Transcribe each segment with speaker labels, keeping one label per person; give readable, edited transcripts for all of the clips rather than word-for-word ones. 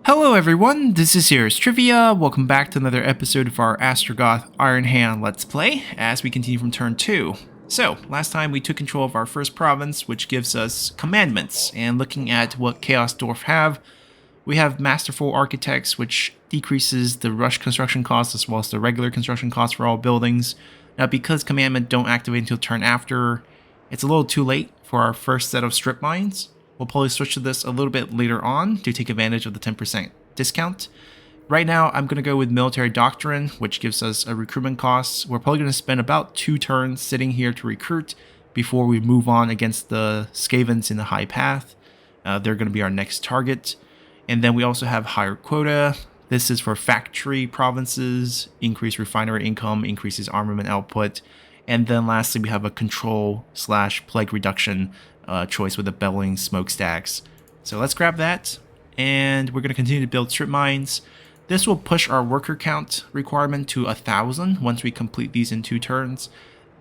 Speaker 1: Hello everyone, this is Heroes Trivia. Welcome back to another episode of our Astragoth Ironhand Let's Play as we continue from turn 2. So, last time we took control of our first province, which gives us commandments, and looking at what Chaos Dwarf have, we have Masterful Architects, which decreases the rush construction cost as well as the regular construction cost for all buildings. Now, because commandment don't activate until turn after, it's a little too late for our first set of strip mines. We'll probably switch to this a little bit later on to take advantage of the 10% discount. Right now, I'm going to go with Military Doctrine, which gives us a recruitment cost. We're probably going to spend about 2 turns sitting here to recruit before we move on against the Skavens in the High Path. They're going to be our next target. And then we also have Higher Quota. This is for factory provinces, increased refinery income, increases armament output. And then lastly, we have a control/plague reduction choice with the bellowing smokestacks. So let's grab that, and we're going to continue to build strip mines. This will push our worker count requirement to 1,000 once we complete these in 2 turns.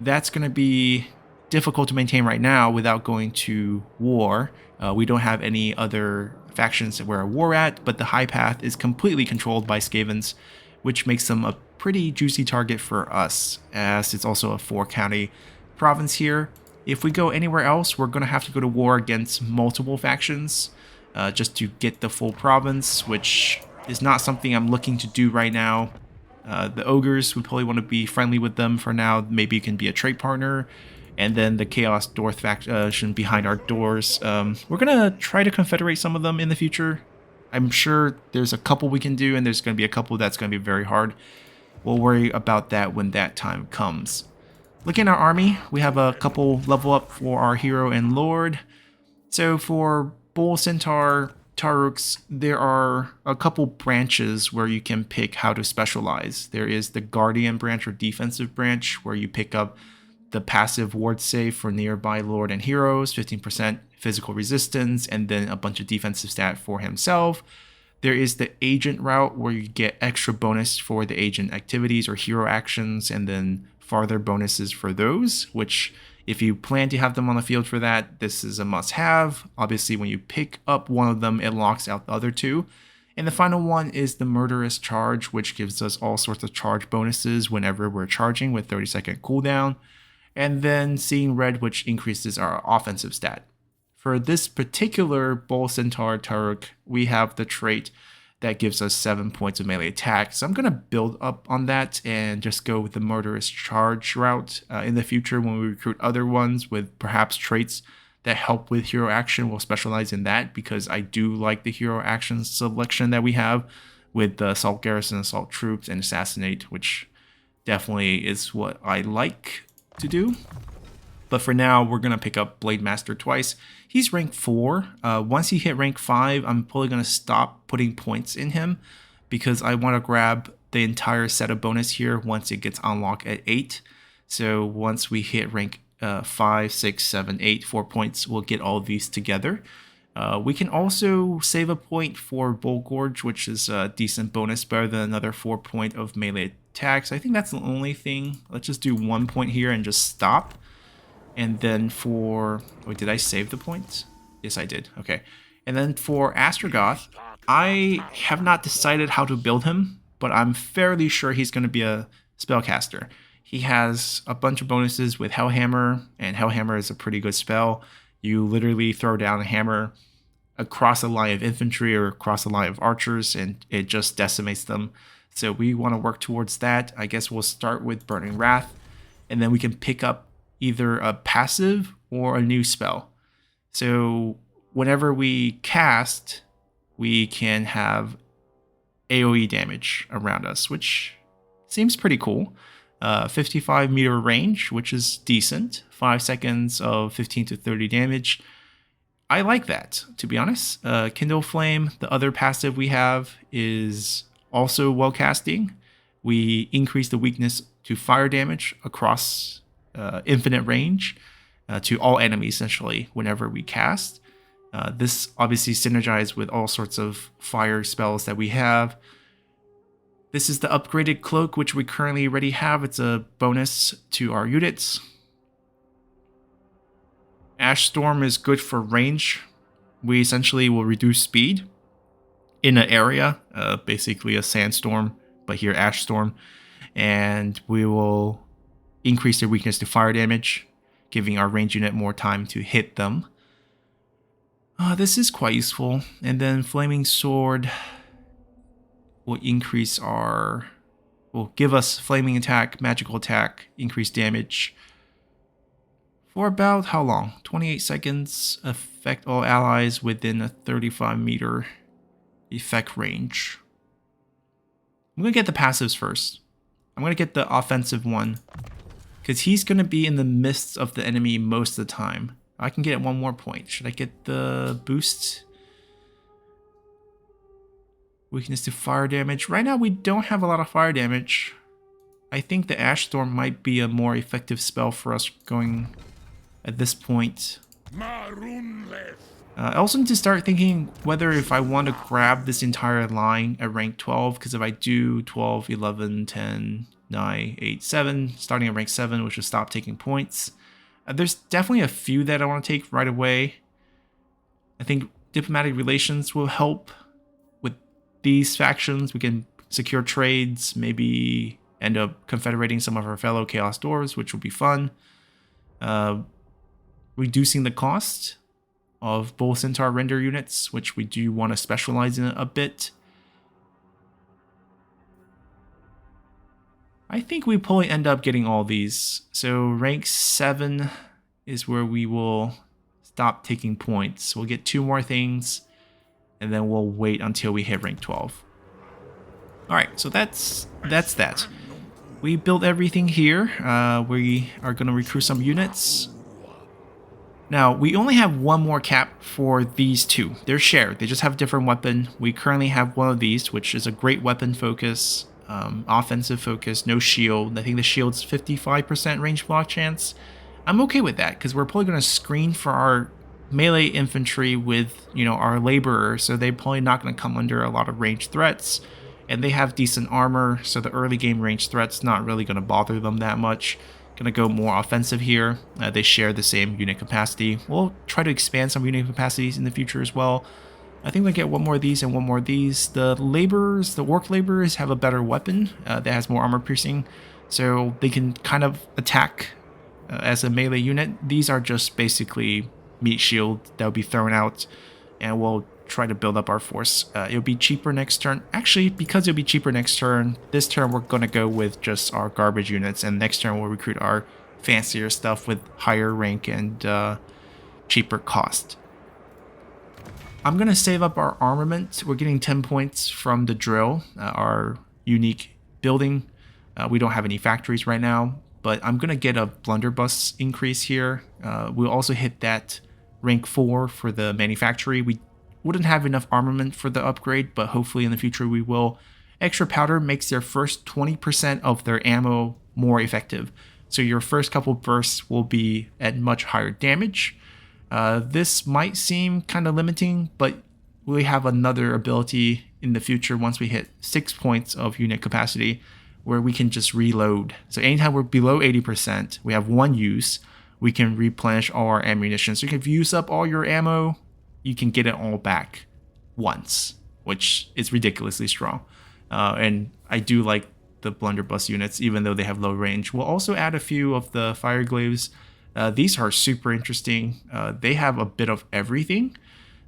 Speaker 1: That's going to be difficult to maintain right now without going to war. We don't have any other factions that we're at war at, but the High Path is completely controlled by Skavens, which makes them a pretty juicy target for us, as it's also a 4-county province here. If we go anywhere else, we're going to have to go to war against multiple factions just to get the full province, which is not something I'm looking to do right now. The Ogres, we probably want to be friendly with them for now. Maybe you can be a trade partner. And then the Chaos Dwarf faction behind our doors. We're going to try to confederate some of them in the future. I'm sure there's a couple we can do, and there's going to be a couple that's going to be very hard. We'll worry about that when that time comes. Looking at our army, we have a couple level up for our hero and lord. So for Bull, Centaur, Taruks, there are a couple branches where you can pick how to specialize. There is the Guardian branch or defensive branch, where you pick up the passive ward save for nearby lord and heroes, 15% physical resistance, and then a bunch of defensive stat for himself. There is the agent route, where you get extra bonus for the agent activities or hero actions, and then farther bonuses for those, which if you plan to have them on the field for that, this is a must-have. Obviously, when you pick up one of them, it locks out the other 2. And the final one is the Murderous Charge, which gives us all sorts of charge bonuses whenever we're charging with 30-second cooldown. And then Seeing Red, which increases our offensive stat. For this particular Bull, Centaur, Taruk, we have the trait that gives us 7 points of melee attack. So I'm going to build up on that and just go with the Murderous Charge route. In the future, when we recruit other ones with perhaps traits that help with hero action, we'll specialize in that, because I do like the hero action selection that we have with the Assault Garrison, Assault Troops, and Assassinate, which definitely is what I like to do. But for now, we're going to pick up Blade Master twice. He's rank 4. Once he hit rank 5, I'm probably going to stop putting points in him, because I want to grab the entire set of bonus here once it gets unlocked at 8. So once we hit rank 5, 6, 7, 8, 4 points, we'll get all of these together. We can also save a point for Bull Gorge, which is a decent bonus, better than another 4 point of melee attacks. I think that's the only thing. Let's just do 1 point here and just stop. And then for... Wait, did I save the points? Yes, I did. Okay. And then for Astragoth, I have not decided how to build him, but I'm fairly sure he's going to be a spellcaster. He has a bunch of bonuses with Hellhammer, and Hellhammer is a pretty good spell. You literally throw down a hammer across a line of infantry or across a line of archers, and it just decimates them. So we want to work towards that. I guess we'll start with Burning Wrath, and then we can pick up either a passive or a new spell. So whenever we cast, we can have AoE damage around us, which seems pretty cool. 55 meter range, which is decent. 5 seconds of 15 to 30 damage. I like that, to be honest. Kindle Flame, the other passive we have, is also well casting. We increase the weakness to fire damage across infinite range to all enemies, essentially, whenever we cast. This obviously synergizes with all sorts of fire spells that we have. This is the upgraded cloak, which we currently already have. It's a bonus to our units. Ash Storm is good for range. We essentially will reduce speed in an area, basically a sandstorm, but here ash storm, and we will increase their weakness to fire damage, giving our range unit more time to hit them. This is quite useful. And then Flaming Sword will increase our... will give us flaming attack, magical attack, increased damage. For about how long? 28 seconds. Affect all allies within a 35 meter effect range. I'm going to get the passives first. I'm going to get the offensive one, because he's going to be in the midst of the enemy most of the time. I can get 1 more point. Should I get the boost? Weakness to fire damage. Right now we don't have a lot of fire damage. I think the Ash Storm might be a more effective spell for us going at this point. I also need to start thinking whether if I want to grab this entire line at rank 12, because if I do 12, 11, 10, 9, 8, 7, starting at rank 7, which will stop taking points. There's definitely a few that I want to take right away. I think diplomatic relations will help with these factions. We can secure trades, maybe end up confederating some of our fellow Chaos Dwarves, which will be fun. Reducing the cost of Bull Centaur render units, which we do want to specialize in a bit. I think we probably end up getting all these. So rank 7 is where we will stop taking points. We'll get 2 more things, and then we'll wait until we hit rank 12. Alright, so that's that. We built everything here. We are going to recruit some units. Now, we only have 1 more cap for these 2. They're shared. They just have a different weapon. We currently have one of these, which is a great weapon focus. Offensive focus, no shield. I think the shield's 55% range block chance. I'm okay with that because we're probably going to screen for our melee infantry with, our laborers, so they're probably not going to come under a lot of ranged threats. And they have decent armor, so the early game ranged threats not really going to bother them that much. Going to go more offensive here. They share the same unit capacity. We'll try to expand some unit capacities in the future as well. I think we'll get 1 more of these and 1 more of these. The laborers, the orc laborers have a better weapon that has more armor piercing, so they can kind of attack as a melee unit. These are just basically meat shield that will be thrown out, and we'll try to build up our force. It'll be cheaper next turn. Actually, because it'll be cheaper next turn, this turn we're going to go with just our garbage units, and next turn we'll recruit our fancier stuff with higher rank and cheaper cost. I'm going to save up our armament. We're getting 10 points from the drill, our unique building. We don't have any factories right now, but I'm going to get a blunderbuss increase here. We'll also hit that rank 4 for the manufactory. We wouldn't have enough armament for the upgrade, but hopefully in the future we will. Extra powder makes their first 20% of their ammo more effective. So your first couple bursts will be at much higher damage. This might seem kind of limiting, but we have another ability in the future once we hit 6 points of unit capacity where we can just reload. So anytime we're below 80%, we have 1 use, we can replenish all our ammunition. So if you use up all your ammo, you can get it all back once, which is ridiculously strong. And I do like the blunderbuss units, even though they have low range. We'll also add a few of the fire glaives. These are super interesting. They have a bit of everything.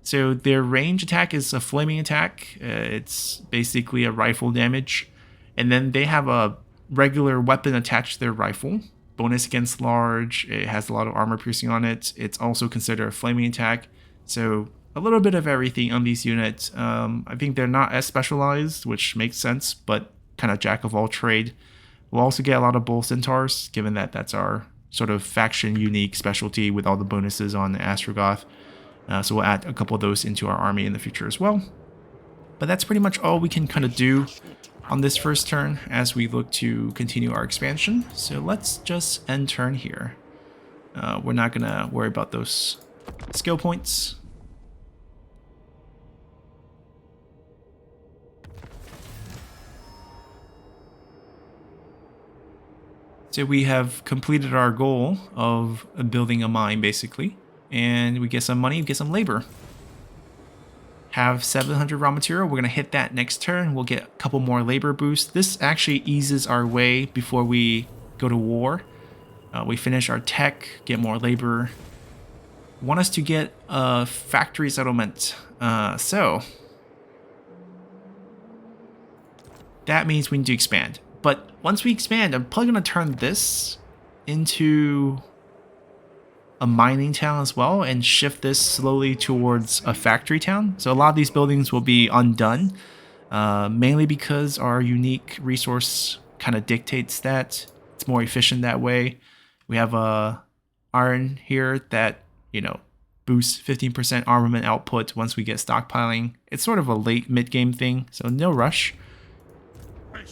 Speaker 1: So their range attack is a flaming attack. It's basically a rifle damage. And then they have a regular weapon attached to their rifle. Bonus against large. It has a lot of armor piercing on it. It's also considered a flaming attack. So a little bit of everything on these units. I think they're not as specialized, which makes sense, but kind of jack of all trade. We'll also get a lot of Bull Centaurs, given that that's our sort of faction unique specialty with all the bonuses on the Astragoth. So we'll add a couple of those into our army in the future as well. But that's pretty much all we can kind of do on this first turn as we look to continue our expansion. So let's just end turn here. We're not going to worry about those skill points. So we have completed our goal of building a mine, basically. And we get some money, we get some labor. have 700 raw material. We're going to hit that next turn. We'll get a couple more labor boosts. This actually eases our way before we go to war. We finish our tech, get more labor. Want us to get a factory settlement. So that means we need to expand. But once we expand, I'm probably going to turn this into a mining town as well and shift this slowly towards a factory town. So a lot of these buildings will be undone, mainly because our unique resource kind of dictates that. It's more efficient that way. We have a iron here that, you know, boosts 15% armament output once we get stockpiling. It's sort of a late mid-game thing, so no rush.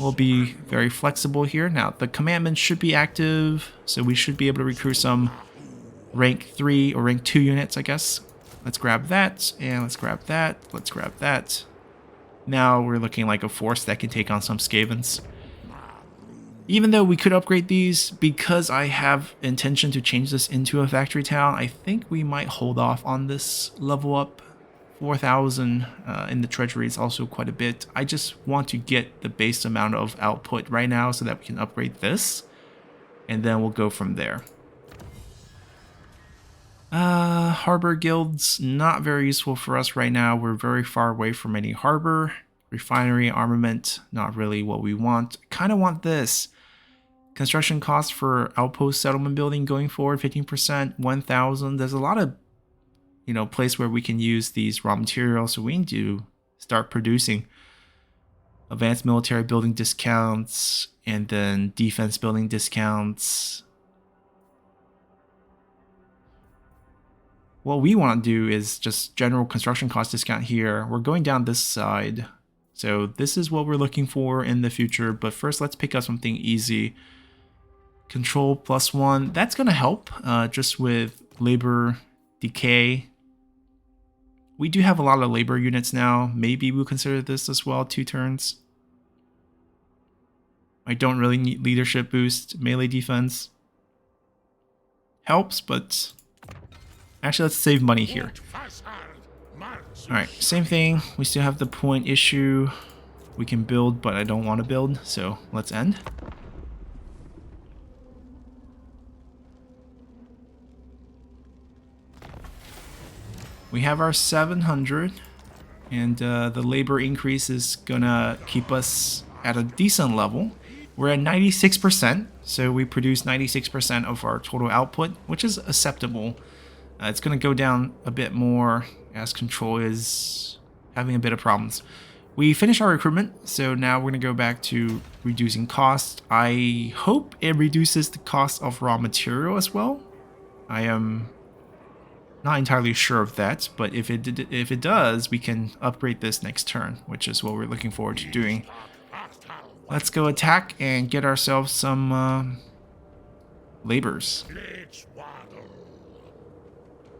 Speaker 1: We'll be very flexible here. Now, the commandment should be active, so we should be able to recruit some rank 3 or rank 2 units, I guess. Let's grab that, and let's grab that, let's grab that. Now we're looking like a force that can take on some Skavens. Even though we could upgrade these, because I have intention to change this into a factory town, I think we might hold off on this level up. 4,000 in the treasury is also quite a bit. I just want to get the base amount of output right now so that we can upgrade this, and then we'll go from there. Harbor guilds, not very useful for us right now. We're very far away from any harbor. Refinery, armament, not really what we want. Kind of want this. Construction costs for outpost settlement building going forward, 15%, 1,000. There's a lot of, you know, place where we can use these raw materials, so we need to start producing. Advanced military building discounts, and then defense building discounts. What we want to do is just general construction cost discount here. We're going down this side, so this is what we're looking for in the future. But first, let's pick up something easy. Control +1, that's going to help just with labor decay. We do have a lot of labor units now. Maybe we'll consider this as well, 2 turns. I don't really need leadership boost. Melee defense helps, but actually let's save money here. Alright, same thing. We still have the point issue. We can build, but I don't want to build, so let's end. We have our 700, and the labor increase is gonna keep us at a decent level. We're at 96%, so we produce 96% of our total output, which is acceptable. It's gonna go down a bit more as control is having a bit of problems. We finished our recruitment, so now we're gonna go back to reducing cost. I hope it reduces the cost of raw material as well. I am not entirely sure of that, but if it does, we can upgrade this next turn, which is what we're looking forward to doing. Let's go attack and get ourselves some labors.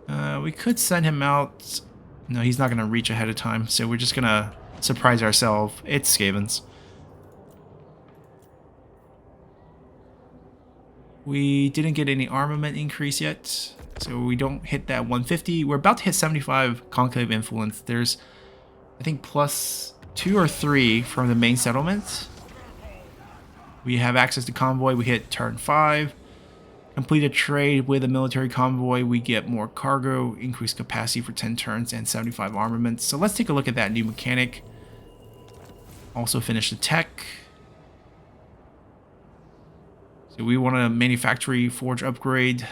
Speaker 1: We could send him out. No, he's not going to reach ahead of time, so we're just going to surprise ourselves. It's Skavens. We didn't get any armament increase yet, so we don't hit that 150. We're about to hit 75 conclave influence. There's, I think, +2 or 3 from the main settlement. We have access to convoy. We hit turn 5. Complete a trade with a military convoy. We get more cargo, increased capacity for 10 turns, and 75 armaments. So let's take a look at that new mechanic. Also finish the tech. So we want a manufactory forge upgrade.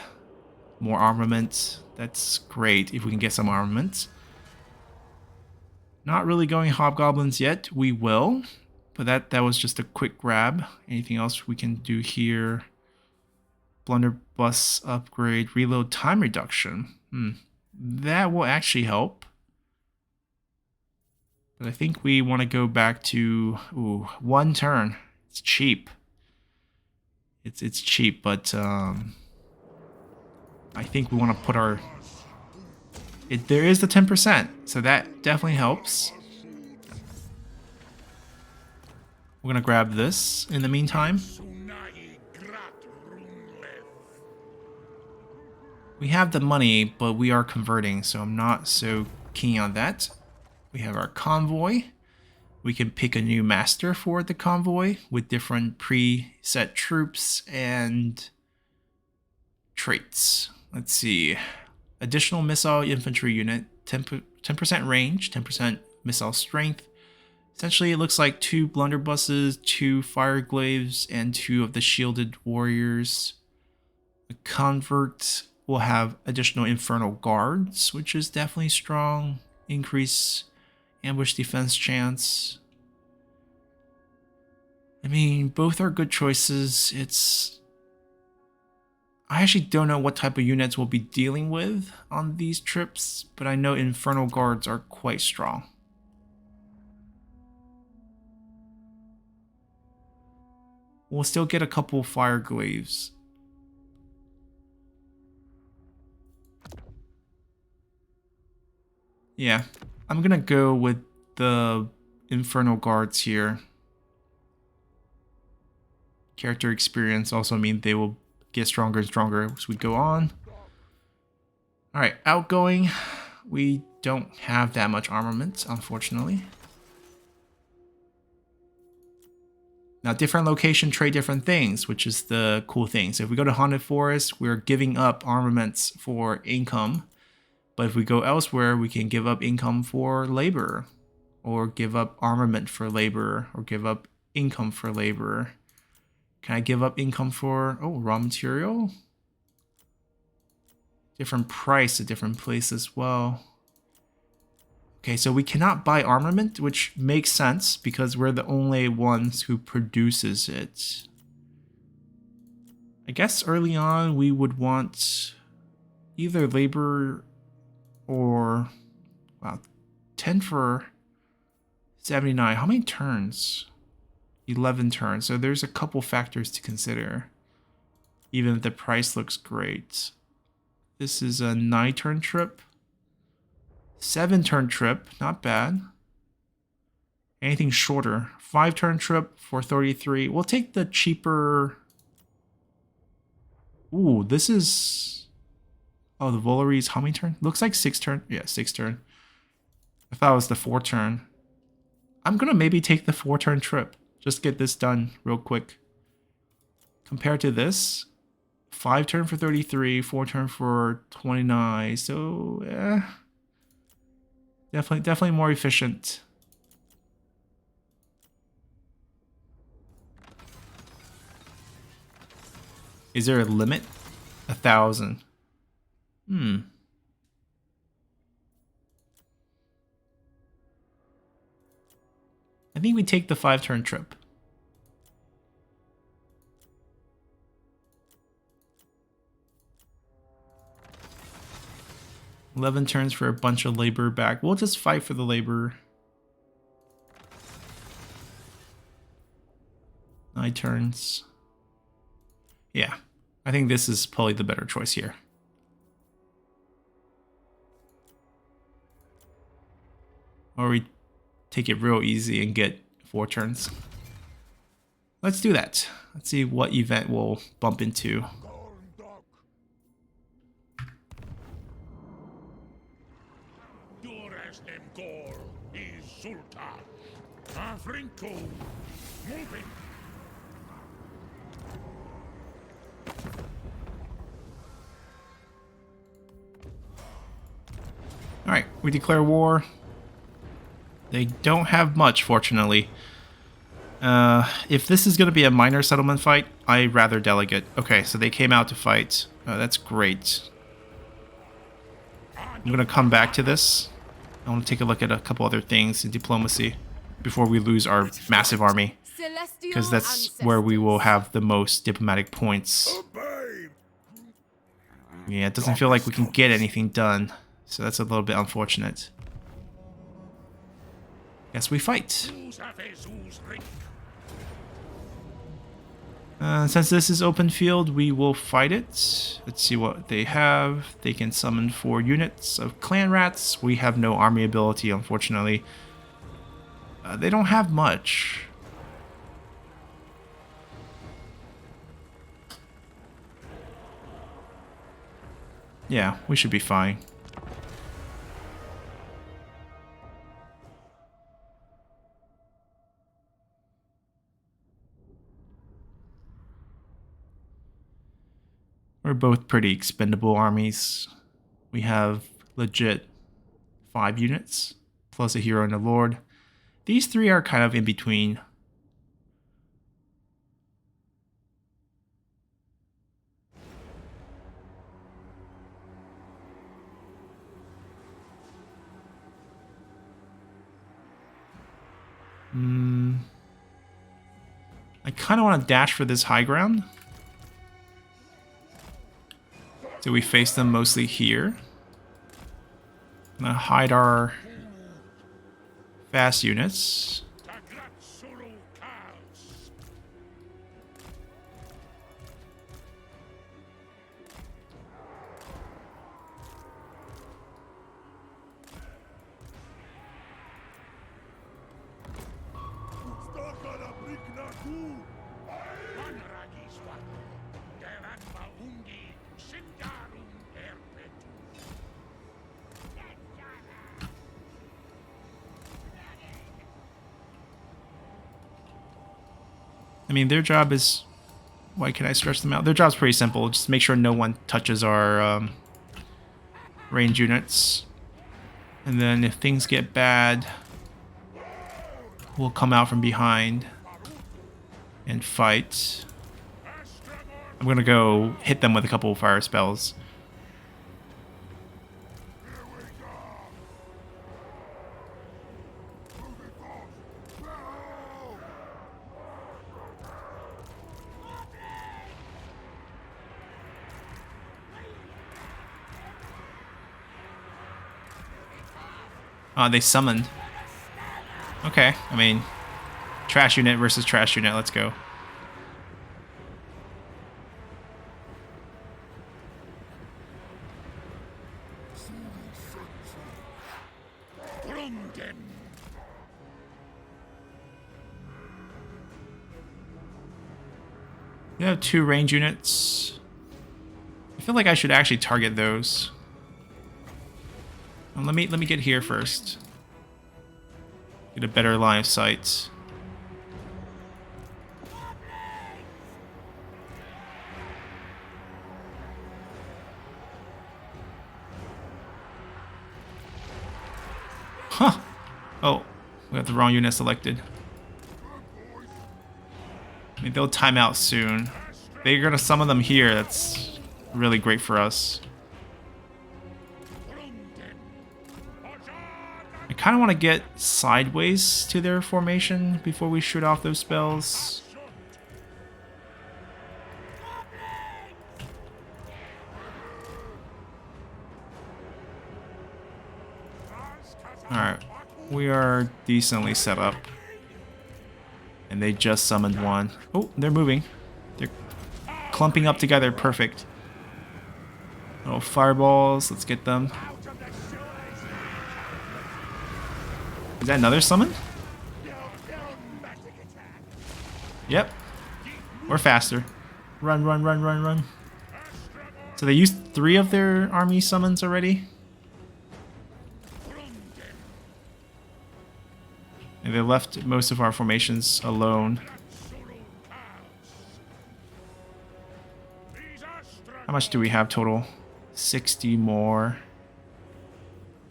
Speaker 1: More armaments. That's great if we can get some armaments. Not really going hobgoblins yet. We will. But that was just a quick grab. Anything else we can do here? Blunderbuss upgrade. Reload time reduction. That will actually help. But I think we want to go back to 1 turn. It's cheap. It's cheap, but I think we want to put our... there is the 10%, so that definitely helps. We're going to grab this in the meantime. We have the money, but we are converting, so I'm not so keen on that. We have our convoy. We can pick a new master for the convoy with different preset troops and traits. Let's see. Additional missile infantry unit, 10% range, 10% missile strength. Essentially, it looks like 2 blunderbusses, 2 fireglaves, and 2 of the shielded warriors. The convert will have additional infernal guards, which is definitely strong. Increase ambush defense chance. I mean, both are good choices. I actually don't know what type of units we'll be dealing with on these trips, but I know infernal guards are quite strong. We'll still get a couple fireglaves. Yeah, I'm gonna go with the infernal guards here. Character experience also means they will get stronger and stronger as we go on. Alright, outgoing. We don't have that much armament, unfortunately. Now, different location trade different things, which is the cool thing. So if we go to Haunted Forest, we're giving up armaments for income. But if we go elsewhere, we can give up income for labor, or give up armament for labor, or give up income for labor. Can I give up income for, raw material? Different price at different places as well. Okay, so we cannot buy armament, which makes sense because we're the only ones who produces it. I guess early on we would want either labor or, wow, 10 for 79. How many turns? 11 turns. So there's a couple factors to consider, even if the price looks great. This is a 9-turn trip. 7-turn trip, not bad. Anything shorter. 5-turn trip for 33. We'll take the cheaper. Ooh, this is... Oh, the Volary's how many turn? Looks like 6-turn. Yeah, 6-turn. I thought it was the 4-turn. I'm gonna maybe take the 4-turn trip. Just get this done real quick. Compared to this, 5-turn for 33, 4-turn for 29. So, definitely more efficient. Is there a limit? 1,000. I think we take the 5-turn trip. $11 turns for a bunch of labor back. We'll just fight for the labor. 9 turns. Yeah, I think this is probably the better choice here. Or we take it real easy and get 4 turns. Let's do that. Let's see what event we'll bump into. Alright, we declare war. They don't have much, fortunately. If this is going to be a minor settlement fight, I'd rather delegate. Okay, so they came out to fight. That's great. I'm going to come back to this. I want to take a look at a couple other things in diplomacy before we lose our massive army. Because that's where we will have the most diplomatic points. Yeah, it doesn't feel like we can get anything done. So that's a little bit unfortunate. Guess we fight. Since this is open field, we will fight it. Let's see what they have. They can summon 4 units of clan rats. We have no army ability, unfortunately. They don't have much. Yeah, we should be fine. We're both pretty expendable armies. We have legit 5 units, plus a hero and a lord. These 3 are kind of in between. I kind of want to dash for this high ground. So we face them mostly here. I'm gonna hide our fast units. I mean, their job is... Why can I stretch them out? Their job's pretty simple. Just make sure no one touches our range units. And then if things get bad, we'll come out from behind and fight. I'm gonna go hit them with a couple of fire spells. They summoned. Okay, I mean, trash unit versus trash unit, let's go. We have 2 range units. I feel like I should actually target those. Let me get here first. Get a better line of sight. Huh. Oh, we have the wrong unit selected. I mean, they'll time out soon. They're gonna summon them here. That's really great for us. I kind of want to get sideways to their formation before we shoot off those spells. Alright, we are decently set up. And they just summoned one. Oh, they're moving. They're clumping up together, perfect. Little fireballs, let's get them. Is that another summon? Yep. We're faster. Run, run, run, run, run. So they used 3 of their army summons already? And they left most of our formations alone. How much do we have total? 60 more.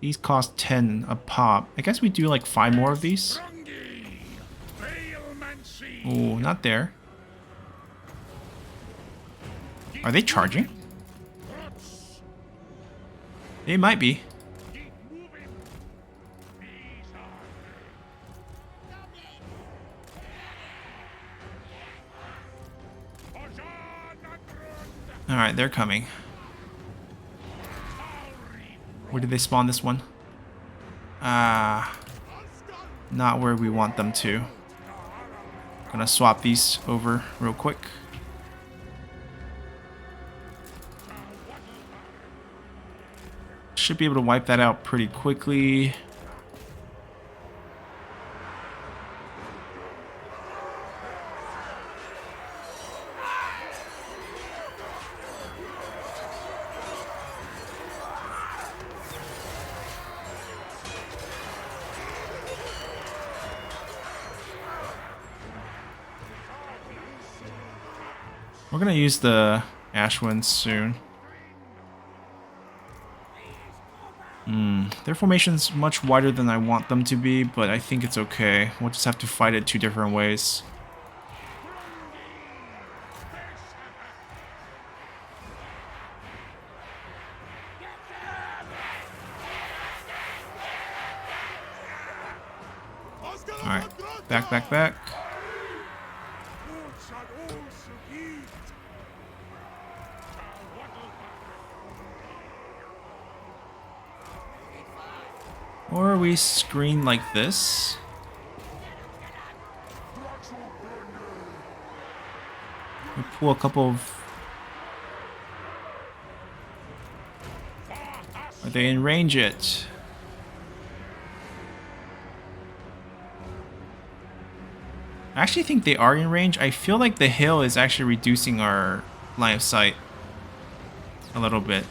Speaker 1: These cost 10 a pop. I guess we do like 5 more of these. Oh, not there. Are they charging? They might be. Alright, they're coming. Where did they spawn this one? Not where we want them to. Gonna swap these over real quick. Should be able to wipe that out pretty quickly. We're gonna use the Ashwin soon. Their formation's much wider than I want them to be, but I think it's okay. We'll just have to fight it 2 different ways. Alright, back, back, back. Or we screen like this. We pull a couple of... Are they in range yet? I actually think they are in range. I feel like the hill is actually reducing our line of sight a little bit.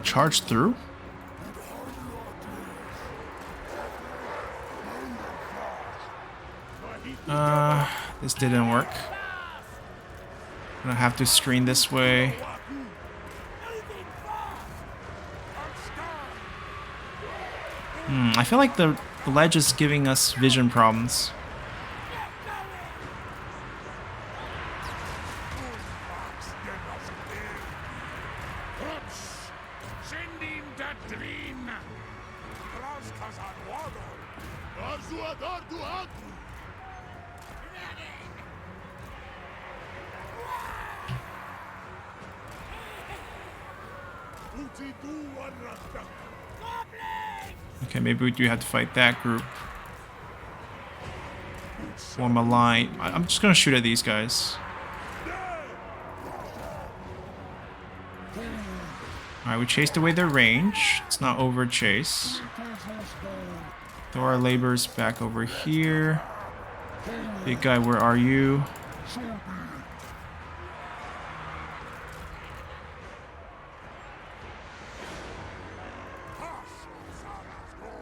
Speaker 1: Charge through. This didn't work. I'm gonna have to screen this way. I feel like the ledge is giving us vision problems. Okay, maybe we do have to fight that group. Form a line. I'm just gonna shoot at these guys. Alright, we chased away their range. It's not over chase. Throw our labors back over here. Big guy, where are you?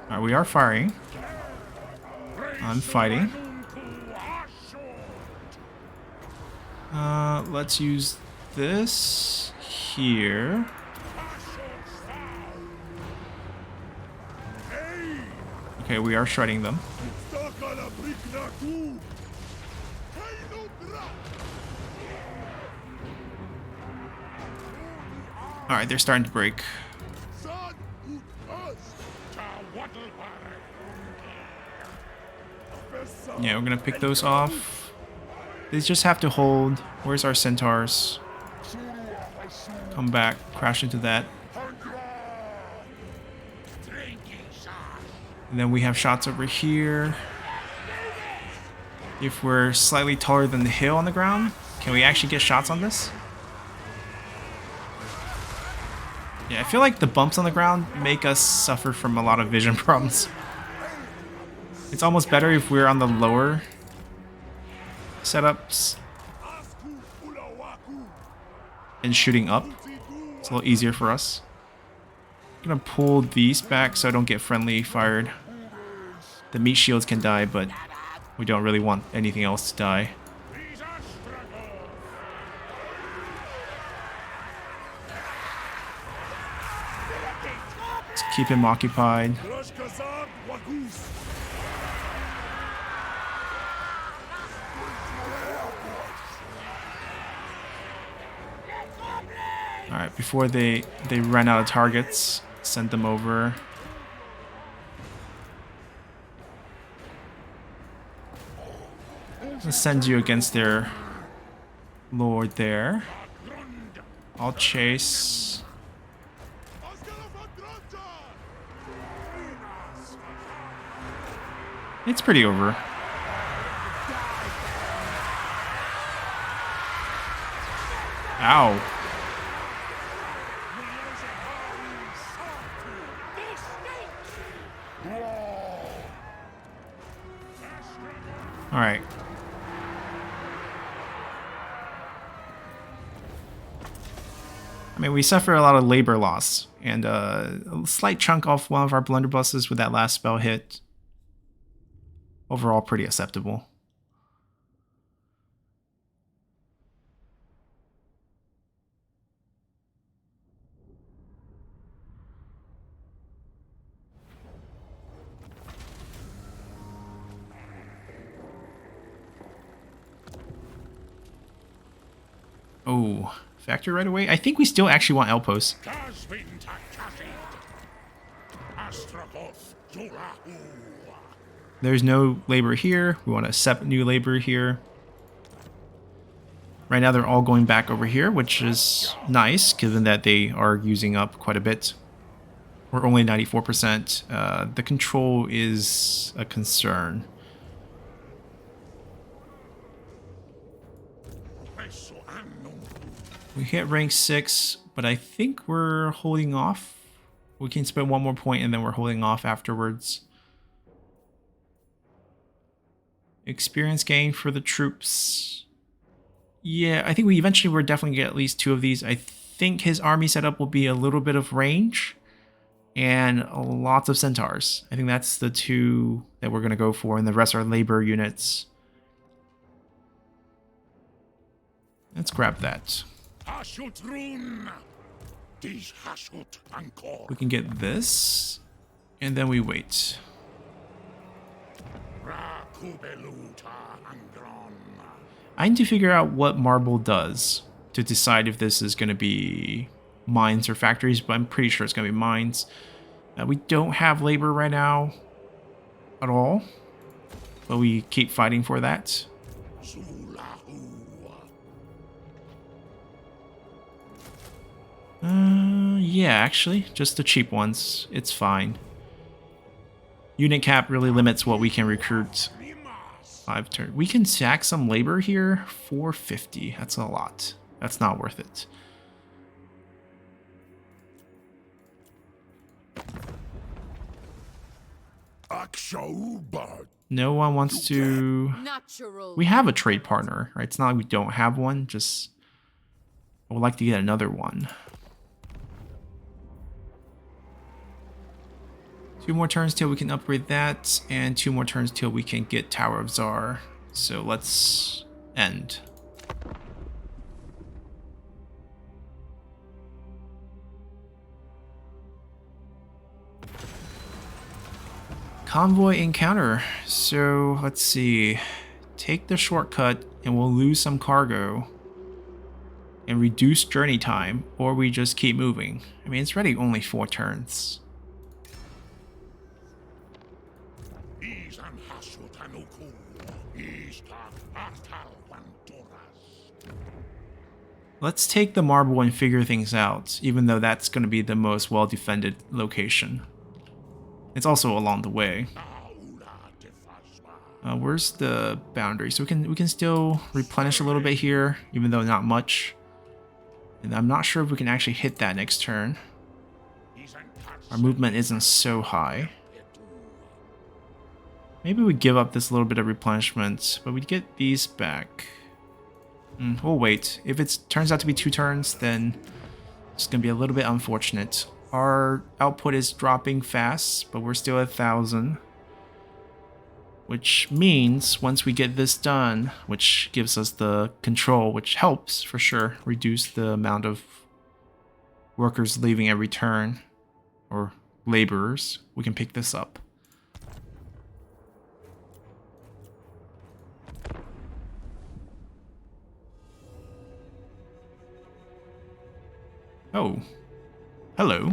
Speaker 1: Alright, we are firing. I'm fighting. Let's use this here. Okay, we are shredding them. Alright, they're starting to break. Yeah, we're gonna pick those off. They just have to hold. Where's our centaurs? Come back, crash into that. And then we have shots over here. If we're slightly taller than the hill on the ground, can we actually get shots on this? Yeah, I feel like the bumps on the ground make us suffer from a lot of vision problems. It's almost better if we're on the lower setups and shooting up. It's a little easier for us. I'm gonna pull these back so I don't get friendly fired. The meat shields can die, but we don't really want anything else to die. Let's keep him occupied. Alright, before they run out of targets, send them over. Let's send you against their lord there. I'll chase. It's pretty over. Ow. Alright. I mean, we suffer a lot of labor loss, and a slight chunk off one of our blunderbusses with that last spell hit. Overall, pretty acceptable. Oh, factory right away? I think we still actually want outposts. There's no labor here. We want to accept new labor here. Right now they're all going back over here, which is nice, given that they are using up quite a bit. We're only 94%. The control is a concern. We hit rank 6, but I think we're holding off. We can spend one more point and then we're holding off afterwards. Experience gain for the troops. Yeah, I think we eventually will definitely get at least 2 of these. I think his army setup will be a little bit of range and lots of centaurs. I think that's the 2 that we're going to go for, and the rest are labor units. Let's grab that. We can get this, and then we wait. I need to figure out what marble does to decide if this is going to be mines or factories, but I'm pretty sure it's going to be mines. We don't have labor right now at all, but we keep fighting for that. Yeah, actually, just the cheap ones. It's fine. Unit cap really limits what we can recruit. 5 turns. We can sack some labor here. 450. That's a lot. That's not worth it. No one wants to... We have a trade partner, right? It's not like we don't have one, just... I would like to get another one. 2 more turns till we can upgrade that, and 2 more turns till we can get Tower of Tsar. So let's end. Convoy encounter. So let's see. Take the shortcut and we'll lose some cargo and reduce journey time, or we just keep moving. I mean, it's already only 4 turns. Let's take the marble and figure things out, even though that's going to be the most well-defended location. It's also along the way. Where's the boundary? So we can still replenish a little bit here, even though not much. And I'm not sure if we can actually hit that next turn. Our movement isn't so high. Maybe we give up this little bit of replenishment, but we get these back. We'll wait. If it turns out to be 2 turns, then it's going to be a little bit unfortunate. Our output is dropping fast, but we're still at 1,000. Which means once we get this done, which gives us the control, which helps for sure reduce the amount of workers leaving every turn, or laborers, we can pick this up. Oh, hello.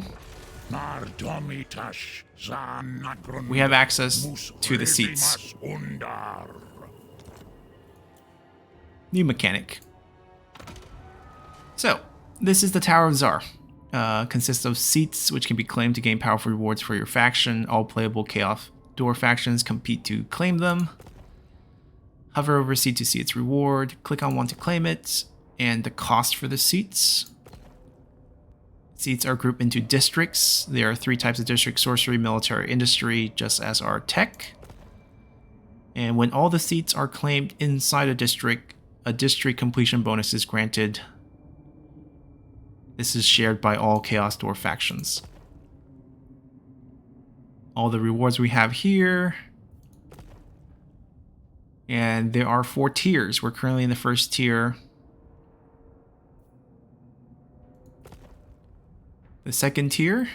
Speaker 1: We have access to the seats. New mechanic. So, this is the Tower of Tsar. Consists of seats which can be claimed to gain powerful rewards for your faction. All playable Chaos Door factions compete to claim them. Hover over a seat to see its reward. Click on one to claim it. And the cost for the seats. Seats are grouped into districts. There are 3 types of district: sorcery, military, industry, just as are tech. And when all the seats are claimed inside a district completion bonus is granted. This is shared by all Chaos Dwarf factions. All the rewards we have here. And there are 4 tiers. We're currently in the first tier. The second tier.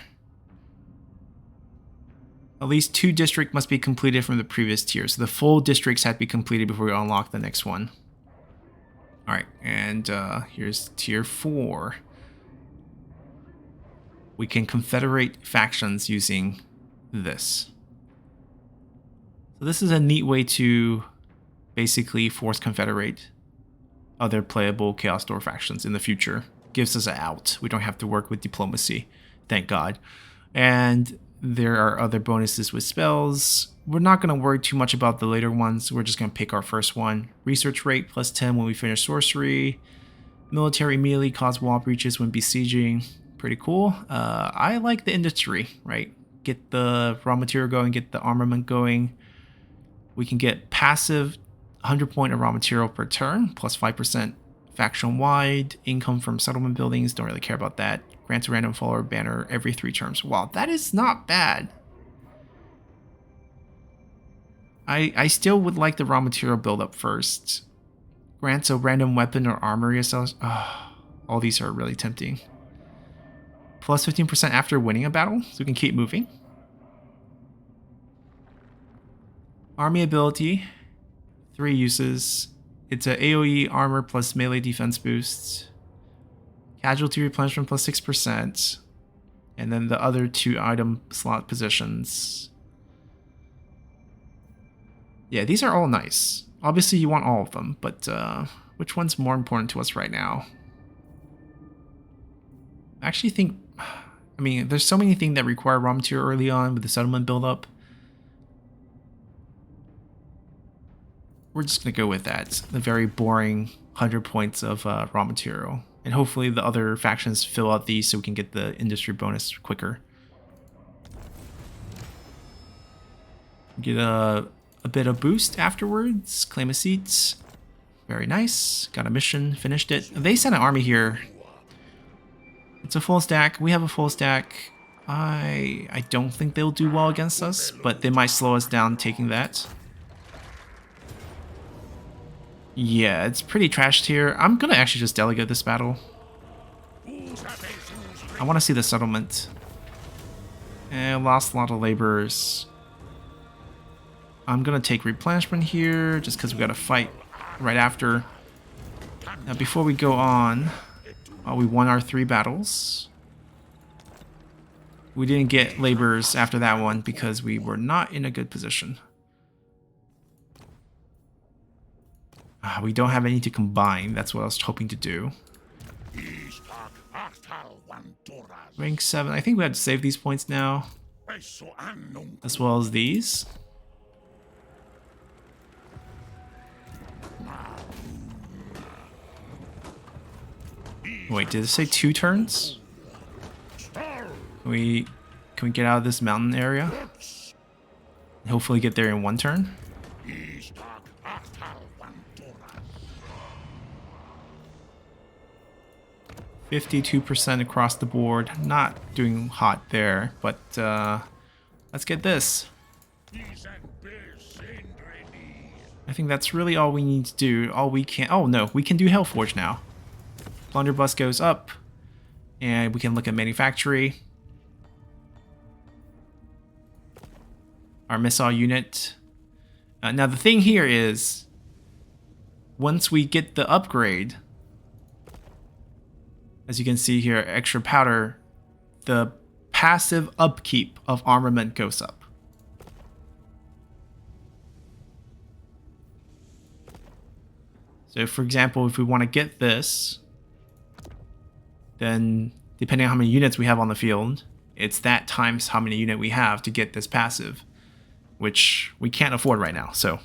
Speaker 1: At least 2 districts must be completed from the previous tier. So the full districts have to be completed before we unlock the next one. Alright, and here's tier 4. We can confederate factions using this. So this is a neat way to basically force confederate other playable Chaos Dwarf factions in the future. Gives us an out. We don't have to work with diplomacy. Thank God. And there are other bonuses with spells. We're not going to worry too much about the later ones. We're just going to pick our first one. Research rate plus 10 when we finish sorcery. Military immediately cause wall breaches when besieging. Pretty cool. I like the industry, right? Get the raw material going, get the armament going. We can get passive 100 point of raw material per turn, plus 5% faction-wide. Income from settlement buildings, don't really care about that. Grants a random follower banner every 3 turns. Wow, that is not bad. I still would like the raw material build-up first. Grants a random weapon or armor yourselves. Oh, all these are really tempting. Plus 15% after winning a battle, so we can keep moving. Army ability, 3 uses. It's a AoE armor plus melee defense boost. Casualty replenishment plus 6%. And then the other 2 item slot positions. Yeah, these are all nice. Obviously you want all of them, but which one's more important to us right now? I actually think, I mean, there's so many things that require raw material early on with the settlement buildup. We're just going to go with that. The very boring 100 points of raw material. And hopefully the other factions fill out these so we can get the industry bonus quicker. Get a bit of boost afterwards. Claim a seat. Very nice. Got a mission. Finished it. They sent an army here. It's a full stack. We have a full stack. I don't think they'll do well against us, but they might slow us down taking that. Yeah, it's pretty trashed here. I'm gonna actually just delegate this battle. I want to see the settlement. And lost a lot of laborers. I'm gonna take replenishment here, just because we got to fight right after. Now, before we go on, we won our 3 battles. We didn't get laborers after that one because we were not in a good position. We don't have any to combine. That's what I was hoping to do. Rank 7. I think we have to save these points now. As well as these. Wait, did it say 2 turns? Can we get out of this mountain area? And hopefully get there in 1 turn? 52% across the board. Not doing hot there, but let's get this. I think that's really all we need to do. All we can... Oh no, we can do Hellforge now. Blunderbuss goes up, and we can look at manufactory. Our missile unit. Now the thing here is, once we get the upgrade, as you can see here, extra powder, the passive upkeep of armament goes up. So for example, if we want to get this, then depending on how many units we have on the field, it's that times how many units we have to get this passive, which we can't afford right now, so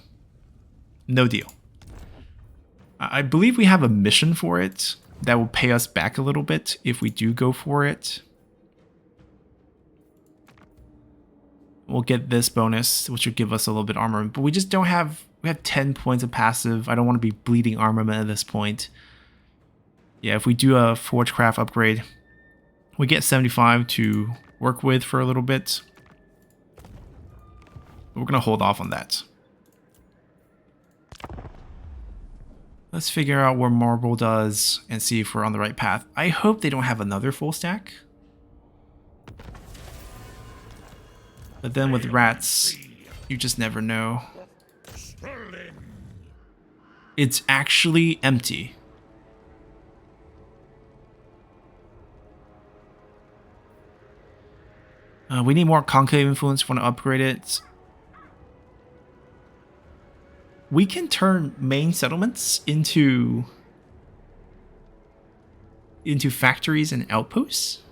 Speaker 1: no deal. I believe we have a mission for it that will pay us back a little bit if we do go for it. We'll get this bonus, which will give us a little bit of armor, but we just don't have... We have 10 points of passive. I don't want to be bleeding armament at this point. Yeah, if we do a Forgecraft upgrade, We get 75 to work with for a little bit. We're going to hold off on that. Let's figure out what marble does and see if we're on the right path. I hope they don't have another full stack. But then with rats, you just never know. It's actually empty. We need more concave influence if we want to upgrade it. We can turn main settlements into factories and outposts.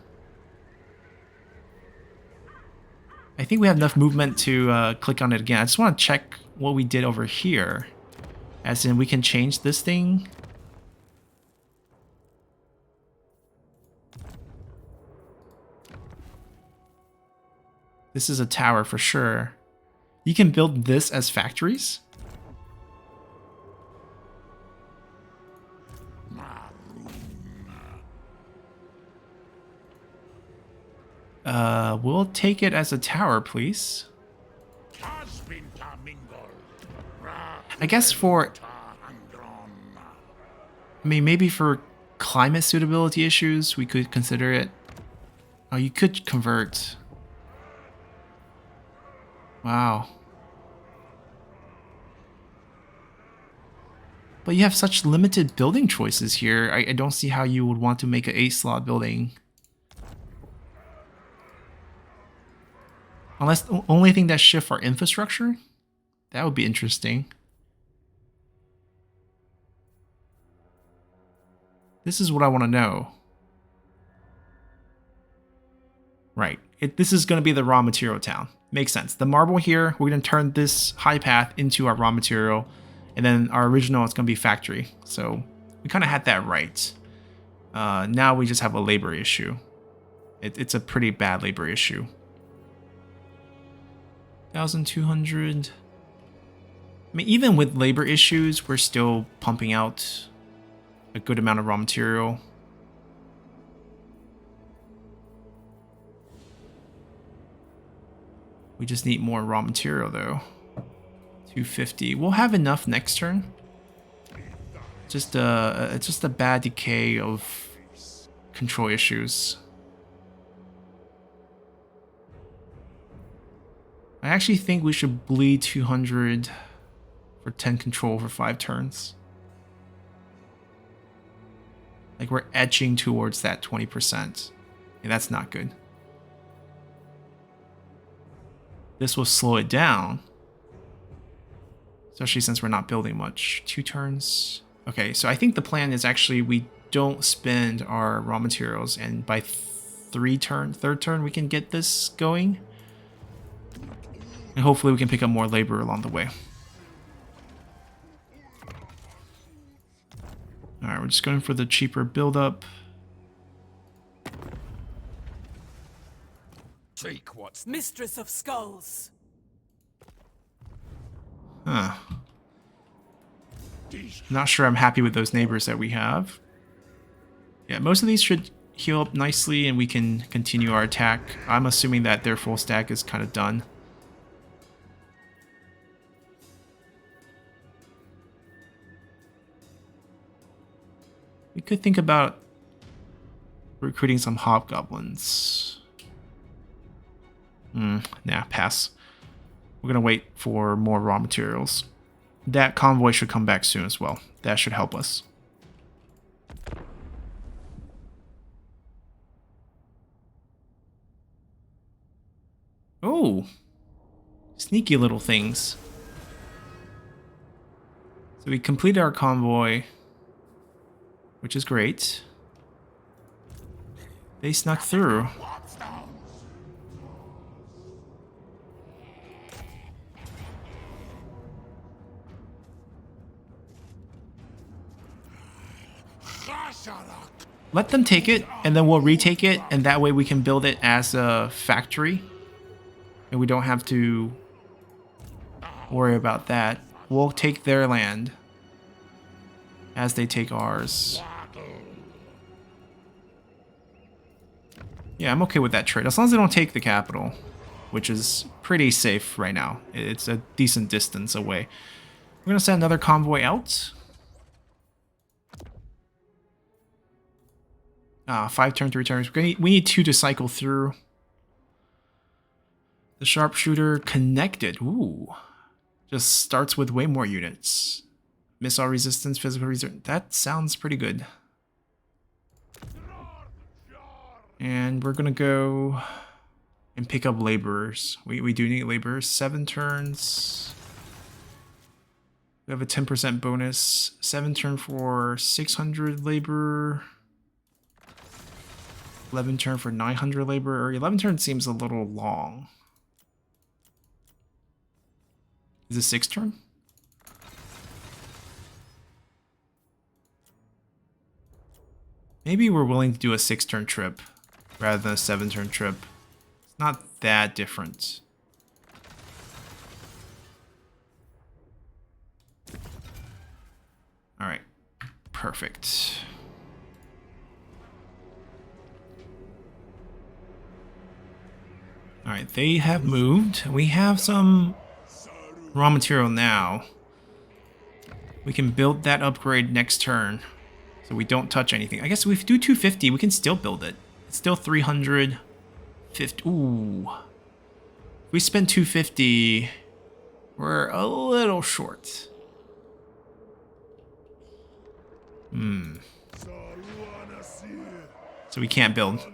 Speaker 1: I think we have enough movement to click on it again. I just want to check what we did over here. As in, we can change this thing. This is a tower for sure. You can build this as factories. We'll take it as a tower, please. I guess for... I mean, maybe for climate suitability issues, we could consider it. Oh, you could convert. Wow. But you have such limited building choices here. I don't see how you would want to make an 8-slot building. Unless the only thing that shift our infrastructure? That would be interesting. This is what I want to know. Right. This is going to be the raw material town. Makes sense. The marble here, we're going to turn this high path into our raw material. And then our original is going to be factory. So we kind of had that right. Now we just have a labor issue. It's a pretty bad labor issue. 1,200. I mean, even with labor issues, we're still pumping out a good amount of raw material. We just need more raw material though. 250. We'll have enough next turn. Just a bad decay of control issues. I actually think we should bleed 200 for 10 control for 5 turns. Like we're edging towards that 20%. And that's not good. This will slow it down. Especially since we're not building much. 2 turns. Okay, so I think the plan is actually we don't spend our raw materials, and by third turn we can get this going. And hopefully we can pick up more labor along the way. Alright, we're just going for the cheaper build-up.
Speaker 2: Take what's Mistress of Skulls.
Speaker 1: Huh. Not sure I'm happy with those neighbors that we have. Yeah, most of these should heal up nicely and we can continue our attack. I'm assuming that their full stack is kind of done. We could think about recruiting some hobgoblins. Nah, pass. We're gonna wait for more raw materials. That convoy should come back soon as well. That should help us. Oh, sneaky little things. So we completed our convoy, which is great. They snuck through. Let them take it, and then we'll retake it, and that way we can build it as a factory. And we don't have to worry about that. We'll take their land as they take ours. Yeah, I'm okay with that trade. As long as they don't take the capital, which is pretty safe right now. It's a decent distance away. We're going to send another convoy out. 5 turn, 3 turns. We need 2 to cycle through. The sharpshooter connected. Ooh. Just starts with way more units. Missile resistance, physical resistance. That sounds pretty good. And we're going to go and pick up laborers. We do need laborers. 7 turns. We have a 10% bonus. 7 turn for 600 labor. 11 turn for 900 labor. 11 turn seems a little long. Is it 6 turn? Maybe we're willing to do a 6 turn trip rather than a 7 turn trip. It's not that different. Alright. Perfect. Alright, they have moved. We have some raw material now. We can build that upgrade next turn. So we don't touch anything. I guess if we do 250, we can still build it. It's still 350. Ooh. If we spend 250, we're a little short. So we can't build.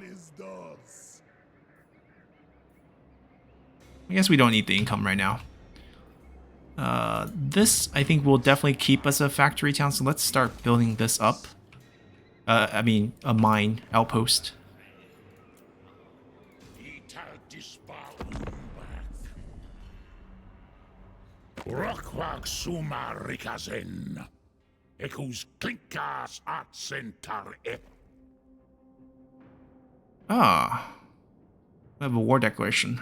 Speaker 1: I guess we don't need the income right now. This, I think, will definitely keep us a factory town, so let's start building this up. I mean, a mine outpost.
Speaker 3: Rockwag suma rikazen. Ekus klinkas at centar e.
Speaker 1: Ah. We have a war declaration.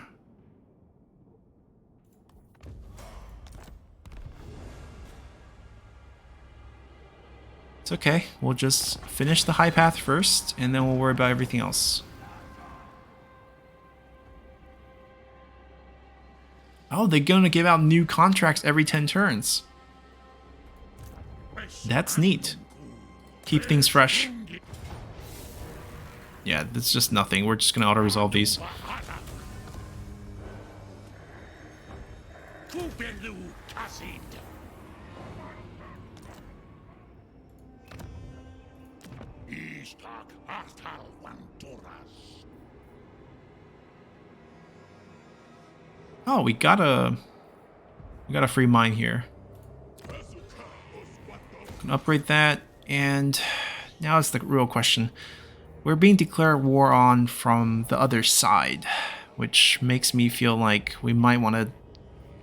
Speaker 1: It's okay. We'll just finish the high path first, and then we'll worry about everything else. Oh, they're going to give out new contracts every 10 turns. That's neat. Keep things fresh. Yeah, that's just nothing. We're just going to auto-resolve these. Oh, we got a free mine here. Can upgrade that, and now it's the real question. We're being declared war on from the other side, which makes me feel like we might want to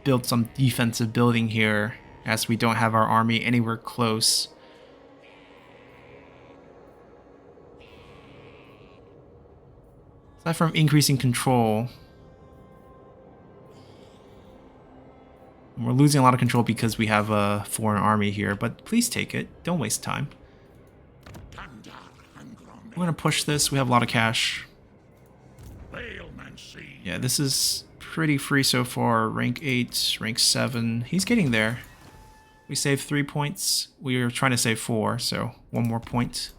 Speaker 1: build some defensive building here, as we don't have our army anywhere close. Aside from increasing control, we're losing a lot of control because we have a foreign army here, but please take it. Don't waste time. We're going to push this. We have a lot of cash. Yeah, this is pretty free so far. Rank 8, rank 7. He's getting there. We saved 3 points. We were trying to save 4, so 1 more point.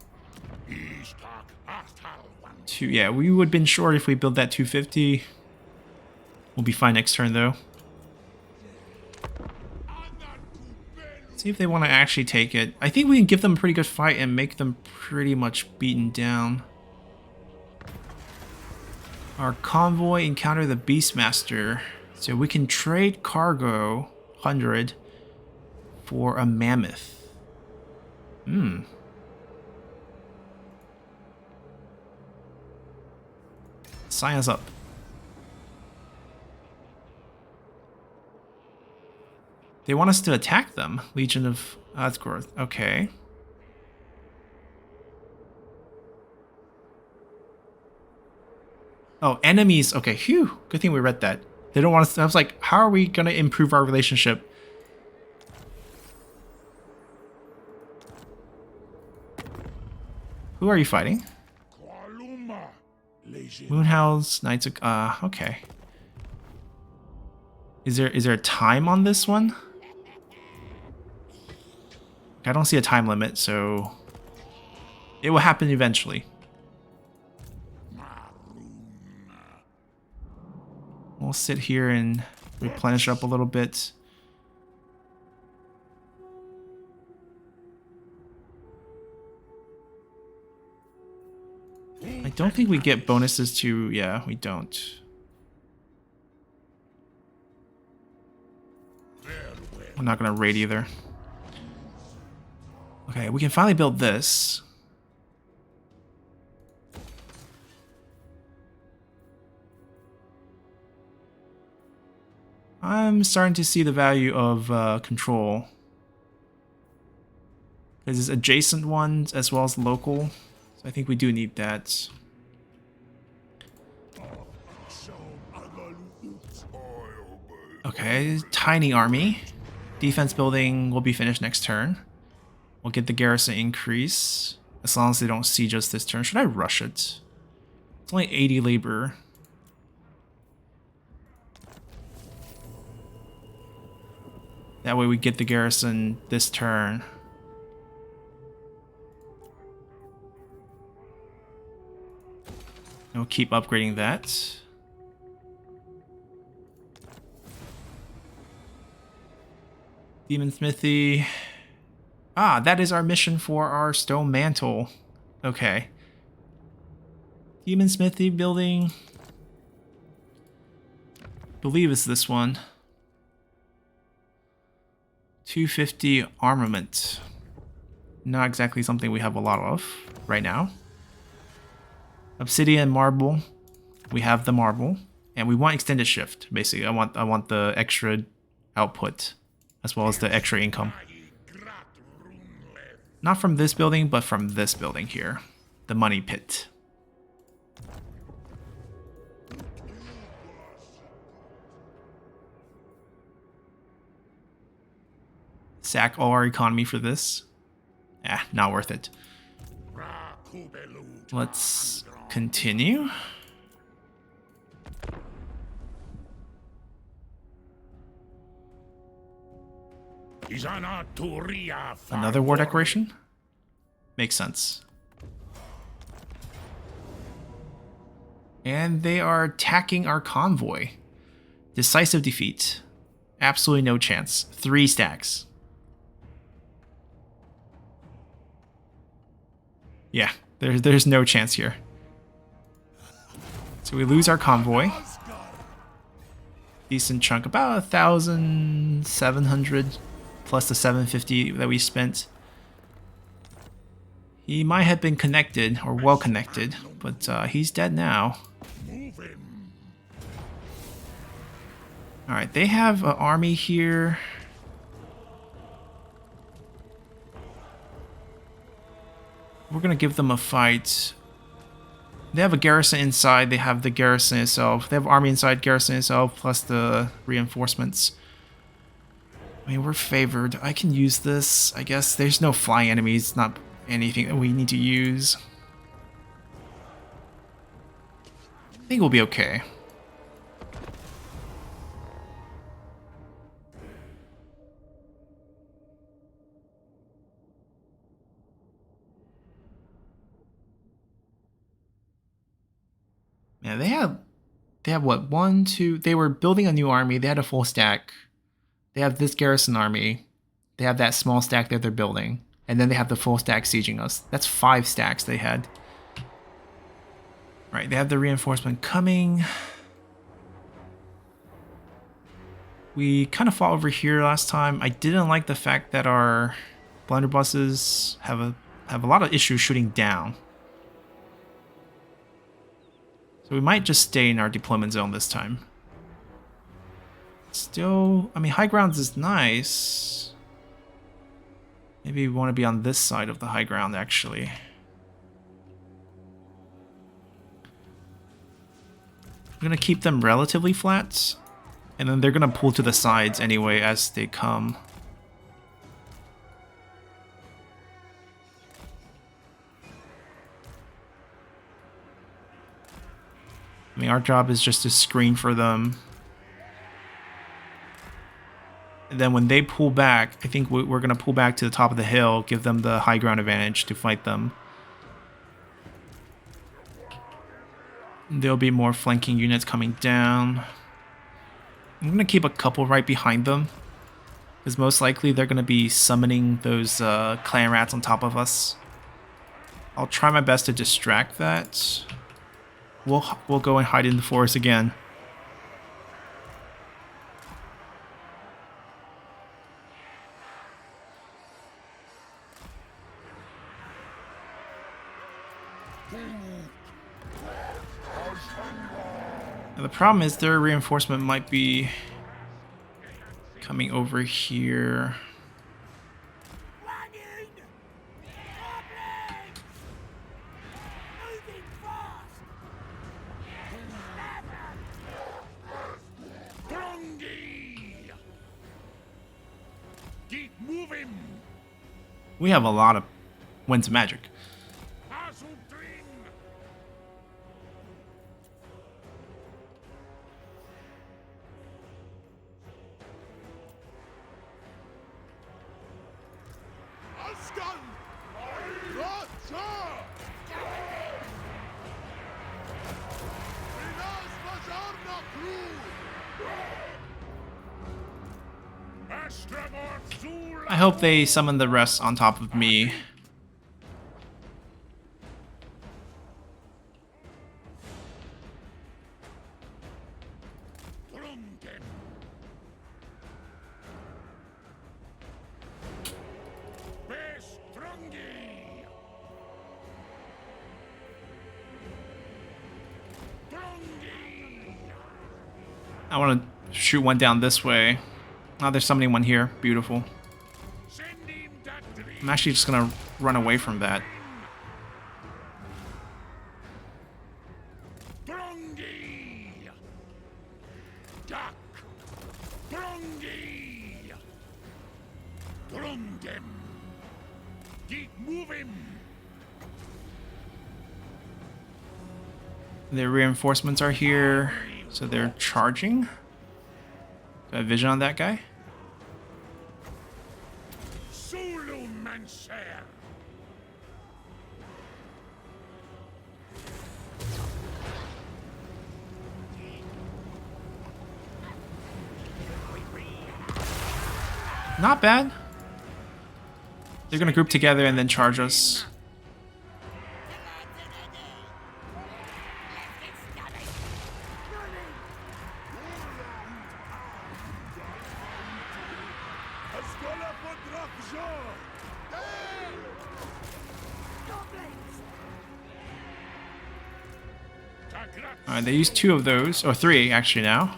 Speaker 1: 2. Yeah, we would have been short if we build that 250. We'll be fine next turn, though. See if they want to actually take it. I think we can give them a pretty good fight and make them pretty much beaten down. Our convoy encountered the Beastmaster. So we can trade cargo, 100, for a mammoth. Sign us up. They want us to attack them. Legion of Astragoth. Okay. Oh, enemies. Okay, phew. Good thing we read that. They don't want us to, I was like, how are we going to improve our relationship? Who are you fighting? Moonhouse, Knights of... okay. Is there a time on this one? I don't see a time limit, so... It will happen eventually. We'll sit here and replenish up a little bit. I don't think we get bonuses to... Yeah, we don't. We're not going to raid either. Okay, we can finally build this. I'm starting to see the value of control. Because it's adjacent ones as well as local. So I think we do need that. Okay, tiny army. Defense building will be finished next turn. We'll get the garrison increase. As long as they don't siege us this turn. Should I rush it? It's only 80 labor. That way we get the garrison this turn. And we'll keep upgrading that. Demon Smithy. Ah, that is our mission for our stone mantle. Okay. Demon Smithy building. I believe it's this one. 250 armament. Not exactly something we have a lot of right now. Obsidian marble. We have the marble. And we want extended shift, basically. I want the extra output as well as the extra income. Not from this building, but from this building here. The money pit. Sack all our economy for this. Not worth it. Let's continue. Another war decoration? Makes sense. And they are attacking our convoy. Decisive defeat. Absolutely no chance. 3 stacks. Yeah, there's no chance here. So we lose our convoy. Decent chunk, about 1,700 plus the 750 that we spent. He might have been connected, or well connected, but he's dead now. Alright, they have an army here. We're gonna give them a fight. They have a garrison inside, they have the garrison itself. They have army inside, garrison itself, plus the reinforcements. I mean, we're favored. I can use this, I guess. There's no flying enemies, not anything that we need to use. I think we'll be okay. Yeah, they have what, 1, 2, they were building a new army, they had a full stack. They have this garrison army. They have that small stack that they're building. And then they have the full stack sieging us. That's 5 stacks they had. Right, they have the reinforcement coming. We kind of fought over here last time. I didn't like the fact that our blunderbusses have a lot of issues shooting down. So we might just stay in our deployment zone this time. Still, I mean, high grounds is nice. Maybe we want to be on this side of the high ground, actually. I'm going to keep them relatively flat. And then they're going to pull to the sides anyway as they come. I mean, our job is just to screen for them. And then when they pull back, I think we're going to pull back to the top of the hill, give them the high ground advantage to fight them. There'll be more flanking units coming down. I'm going to keep a couple right behind them, because most likely they're going to be summoning those clan rats on top of us. I'll try my best to distract that. We'll go and hide in the forest again. Now, the problem is their reinforcement might be coming over here. We have a lot of winds of magic. I hope they summon the rest on top of me. I want to shoot one down this way. Oh, there's summoning one here. Beautiful. I'm actually just gonna run away from that. Their reinforcements are here, so they're charging. Do I have vision on that guy? Not bad. They're gonna group together and then charge us. Alright, they used 2 of those, or 3 actually now.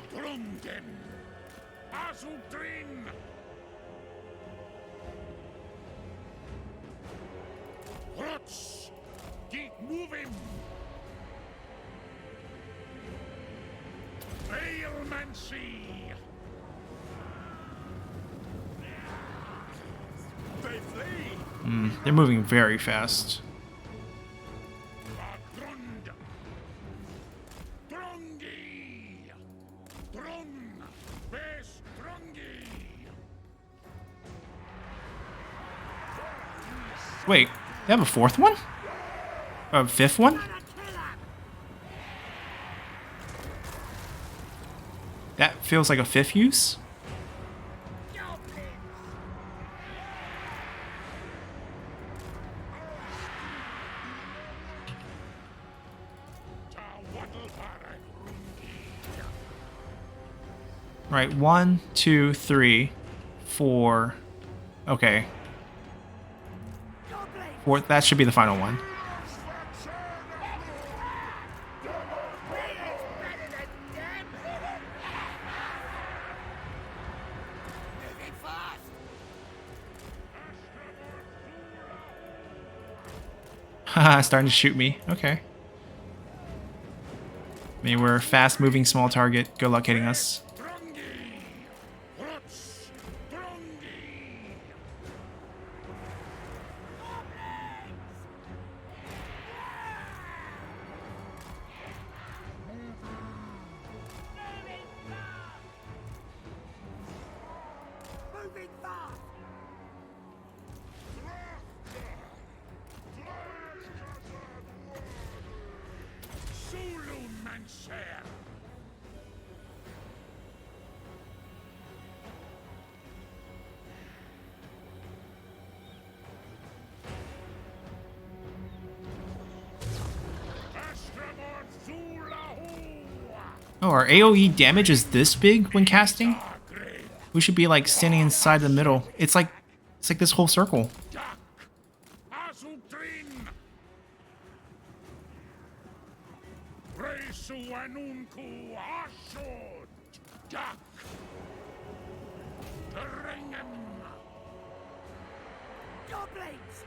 Speaker 1: They're moving very fast. Wait, they have a 4th one? A 5th one? That feels like a 5th use? Right, 1, 2, 3, 4. Okay. 4th, that should be the final one. Haha, starting to shoot me. Okay. I mean, we're a fast-moving small target. Good luck hitting us.
Speaker 3: Manser. Astragoth
Speaker 1: Oh, our AoE damage is this big when casting? We should be like standing inside the middle. It's like this whole circle.
Speaker 2: Goblins!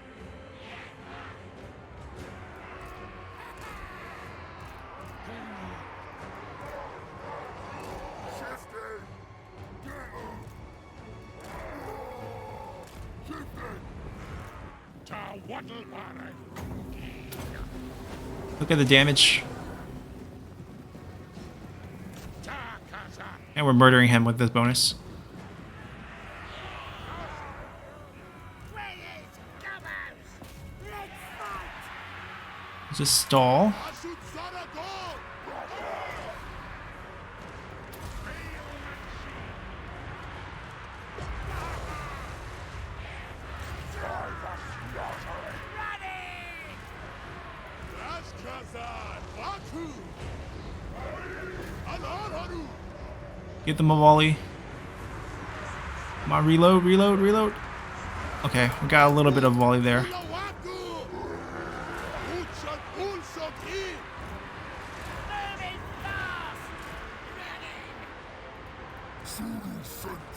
Speaker 1: Look at the damage. And we're murdering him with this bonus. Just stall. Give them a volley. Come on, reload, reload, reload. Okay, we got a little bit of volley there.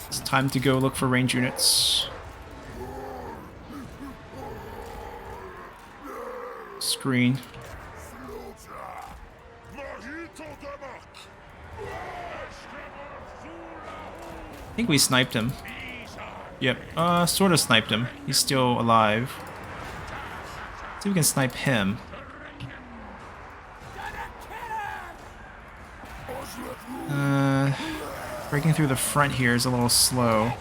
Speaker 1: It's time to go look for range units. Screen. I think we sniped him. Yep, sort of sniped him. He's still alive. Let's see if we can snipe him. Breaking through the front here is a little slow.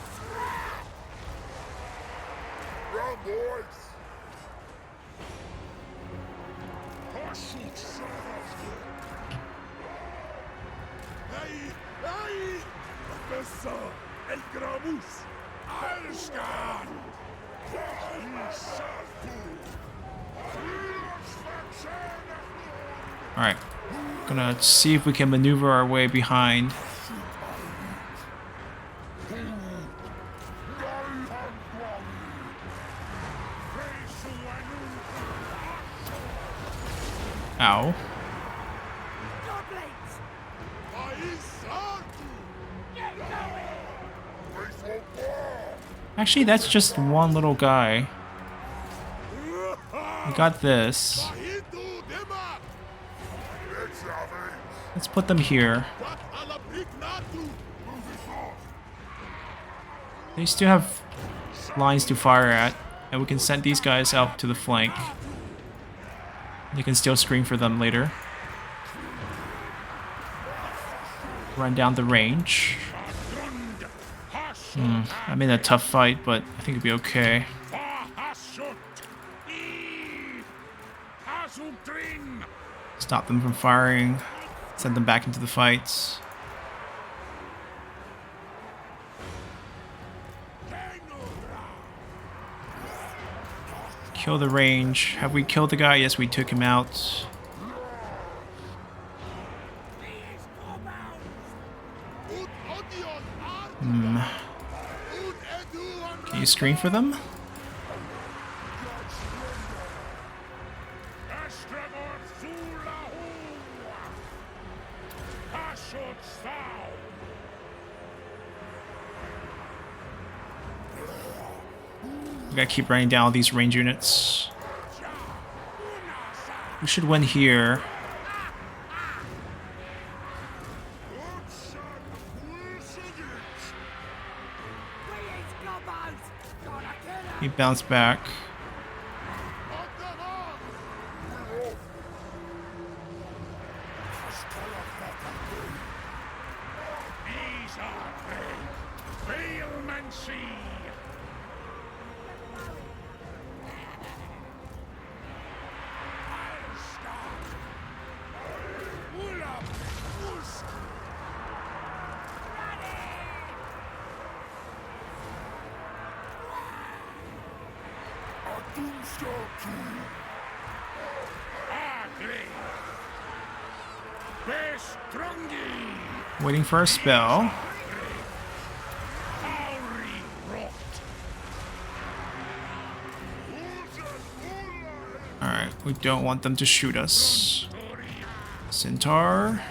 Speaker 1: Alright, gonna see if we can maneuver our way behind. Ow. Actually, that's just one little guy. We got this. Let's put them here. They still have lines to fire at, and we can send these guys out to the flank. They can still screen for them later. Run down the range. I'm in a tough fight, but I think it'll be okay. Stop them from firing. Send them back into the fights. Kill the range. Have we killed the guy? Yes, we took him out. Can you screen for them? We gotta keep running down all these range units. We should win here. He bounced back. Waiting for a spell. Alright, we don't want them to shoot us. Centaur.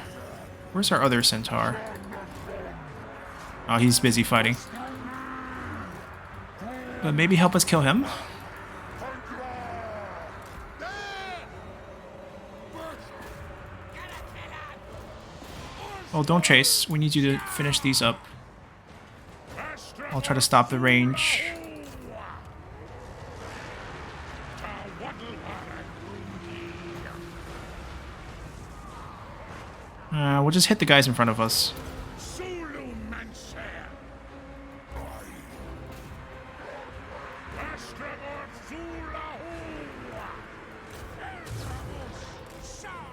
Speaker 1: Where's our other centaur? Oh, he's busy fighting. But maybe help us kill him. Oh, don't chase. We need you to finish these up. I'll try to stop the range. We'll just hit the guys in front of us.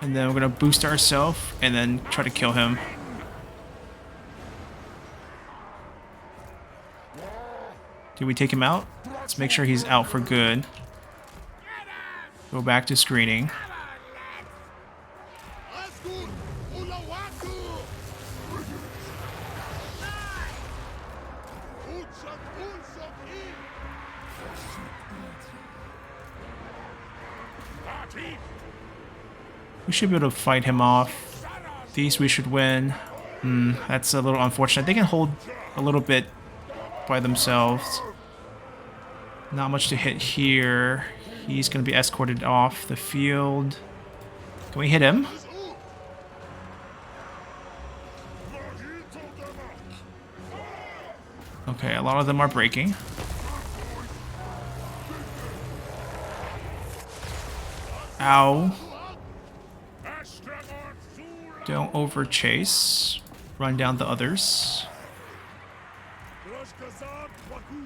Speaker 1: And then we're gonna boost ourselves and then try to kill him. Did we take him out? Let's make sure he's out for good. Go back to screening. We should be able to fight him off. These we should win. That's a little unfortunate. They can hold a little bit by themselves. Not much to hit here. He's going to be escorted off the field. Can we hit him? Okay, a lot of them are breaking. Ow. Don't over chase. Run down the others.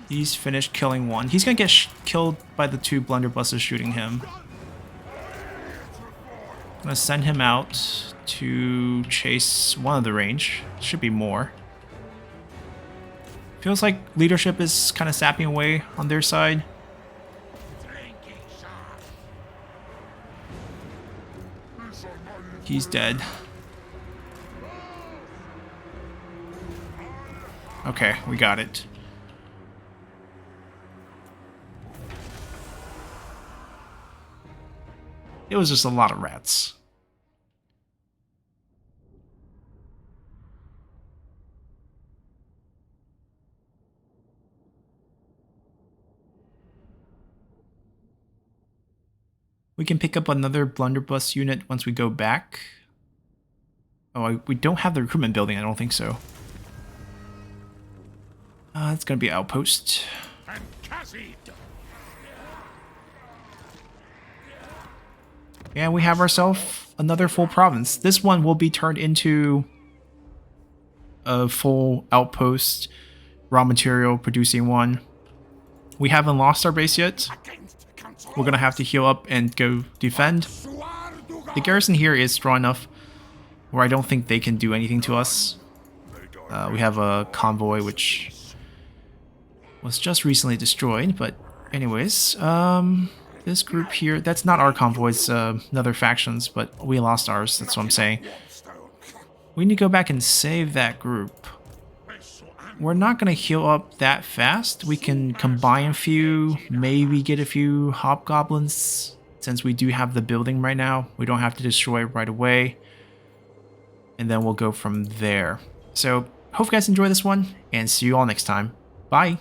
Speaker 1: He's finished killing one. He's gonna get killed by the two blunderbusses shooting him. I'm gonna send him out to chase one of the range. Should be more. Feels like leadership is kind of sapping away on their side. He's dead. Okay, we got it. It was just a lot of rats. We can pick up another blunderbuss unit once we go back. Oh, we don't have the recruitment building, I don't think so. It's gonna be outpost. And we have ourselves another full province. This one will be turned into a full outpost, raw material producing one. We haven't lost our base yet. We're gonna have to heal up and go defend. The garrison here is strong enough where I don't think they can do anything to us. We have a convoy which was just recently destroyed, but anyways, this group here, that's not our convoy, it's another factions, but we lost ours, that's what I'm saying. We need to go back and save that group. We're not going to heal up that fast. We can combine a few, maybe get a few hobgoblins, since we do have the building right now. We don't have to destroy it right away. And then we'll go from there. So, hope you guys enjoy this one, and see you all next time. Bye!